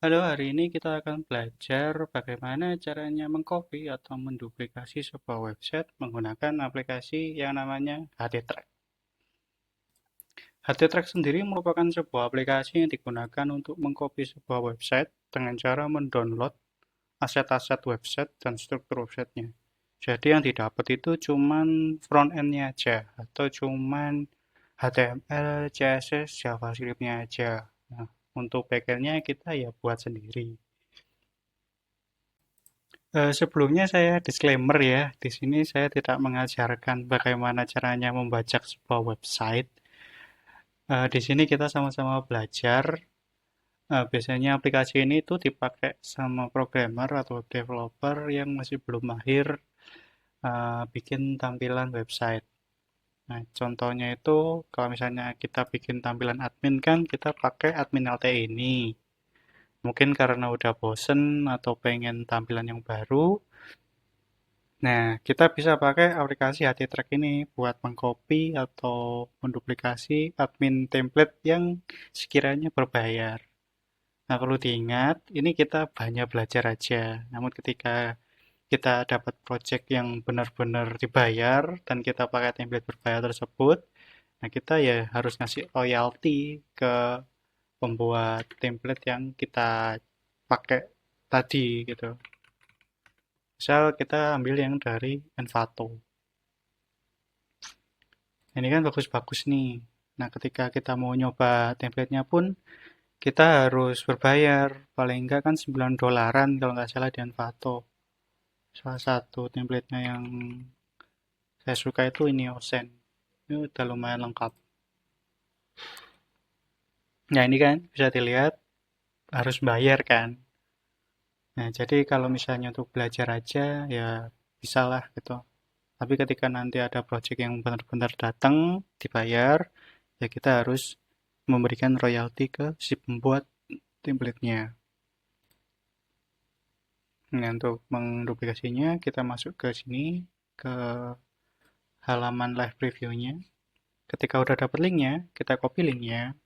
Halo, hari ini kita akan belajar bagaimana caranya mengcopy atau menduplikasi sebuah website menggunakan aplikasi yang namanya HTTrack. HTTrack sendiri merupakan sebuah aplikasi yang digunakan untuk mengcopy sebuah website dengan cara mendownload aset-aset website dan struktur websitenya. Jadi yang didapat itu cuman front end-nya aja atau cuman HTML, CSS, JavaScript-nya aja. Nah, untuk backend-nya kita ya buat sendiri. Sebelumnya saya disclaimer ya, di sini saya tidak mengajarkan bagaimana caranya membajak sebuah website. Di sini kita sama-sama belajar. Biasanya aplikasi ini tuh dipakai sama programmer atau developer yang masih belum mahir bikin tampilan website. Nah, contohnya itu kalau misalnya kita bikin tampilan admin kan kita pakai admin LT ini. Mungkin karena udah bosen atau pengen tampilan yang baru. Nah, kita bisa pakai aplikasi HTTrack ini buat mengcopy atau menduplikasi admin template yang sekiranya berbayar. Nah, perlu diingat, ini kita banyak belajar aja. Namun ketika kita dapat project yang benar-benar dibayar dan kita pakai template berbayar tersebut, nah kita ya harus ngasih royalti ke pembuat template yang kita pakai tadi gitu. Misal kita ambil yang dari Envato. Ini kan bagus-bagus nih. Nah, ketika kita mau nyoba template-nya pun, kita harus berbayar. Paling enggak kan $9 kalau nggak salah di Envato. Salah satu template-nya yang saya suka itu ini Ocean. Ini udah lumayan lengkap. Nah, ini kan bisa dilihat harus bayar kan. Nah, jadi kalau misalnya untuk belajar aja, ya bisalah gitu. Tapi ketika nanti ada project yang benar-benar datang, dibayar, ya kita harus memberikan royalti ke si pembuat template-nya. Nah, untuk menduplikasinya, kita masuk ke sini, ke halaman live preview-nya. Ketika udah dapet linknya, kita copy linknya.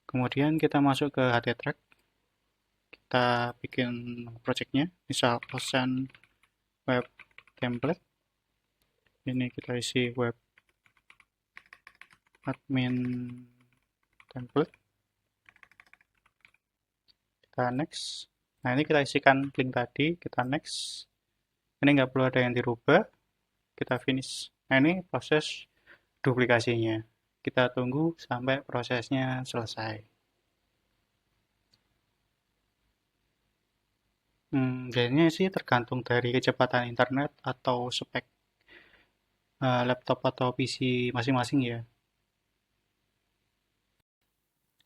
Kemudian kita masuk ke HTTrack, kita bikin project-nya, misal Ocean Web Template. Ini kita isi web admin template. Kita next. Nah, ini kita isikan link tadi, kita next. Ini nggak perlu ada yang dirubah, kita finish. Nah, ini proses duplikasinya. Kita tunggu sampai prosesnya selesai. Biasanya sih tergantung dari kecepatan internet atau spek laptop atau PC masing-masing ya.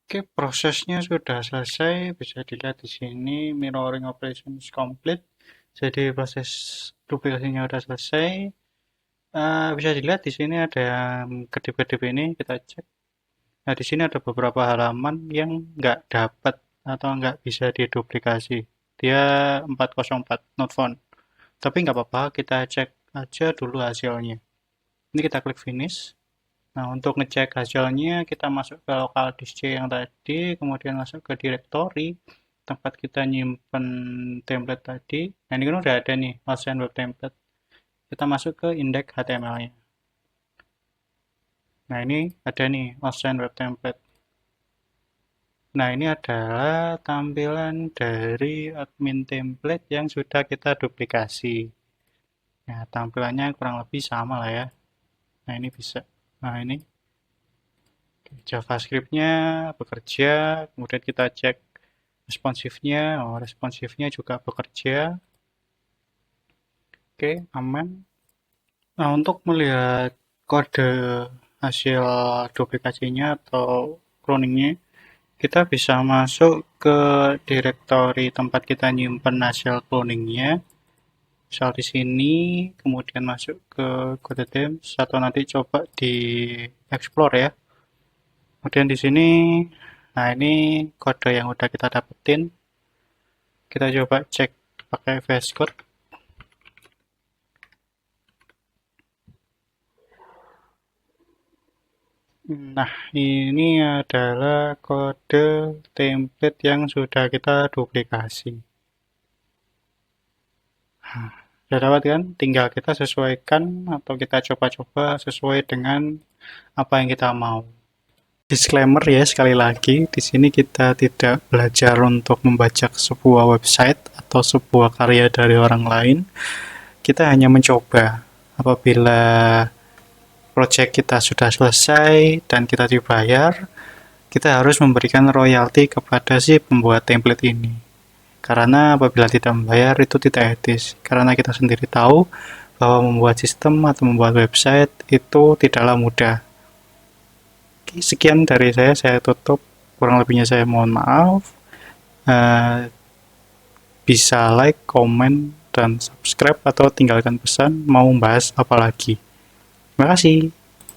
Oke, prosesnya sudah selesai. Bisa dilihat di sini mirroring operation is complete. Jadi proses duplikasinya sudah selesai. Bisa dilihat di sini ada yang kedip-kedip ini kita cek. Nah, di sini ada beberapa halaman yang nggak dapat atau nggak bisa diduplikasi. Dia 404 not found. Tapi nggak apa-apa, kita cek aja dulu hasilnya. Ini kita klik finish. Nah, untuk ngecek hasilnya, kita masuk ke local disk C yang tadi, kemudian masuk ke directory, tempat kita nyimpen template tadi. Nah, ini kan udah ada nih, Ocean Web Template. Kita masuk ke index HTML-nya. Nah, ini ada nih, Ocean Web Template. Nah, ini adalah tampilan dari admin template yang sudah kita duplikasi. Nah, tampilannya kurang lebih sama lah ya. Nah, ini bisa. Nah, ini JavaScript-nya bekerja, kemudian kita cek responsifnya, oh responsifnya juga bekerja, oke aman. Nah untuk melihat kode hasil duplikasinya atau cloningnya, kita bisa masuk ke directory tempat kita nyimpen hasil cloningnya, misal di sini, kemudian masuk ke kode themes atau nanti coba di explore ya. Kemudian di sini, nah ini kode yang udah kita dapetin. Kita coba cek pakai VS Code. Nah, ini adalah kode template yang sudah kita duplikasi. Nah, sudah dapat kan? Tinggal kita sesuaikan atau kita coba-coba sesuai dengan apa yang kita mau. Disclaimer ya, sekali lagi, di sini kita tidak belajar untuk membajak sebuah website atau sebuah karya dari orang lain. Kita hanya mencoba. Apabila project kita sudah selesai dan kita dibayar, kita harus memberikan royalti kepada si pembuat template ini. Karena apabila tidak membayar itu tidak etis. Karena kita sendiri tahu bahwa membuat sistem atau membuat website itu tidaklah mudah. Oke, sekian dari saya tutup. Kurang lebihnya saya mohon maaf. Uh, Bisa like, komen, dan subscribe atau tinggalkan pesan mau membahas apa lagi. Terima kasih.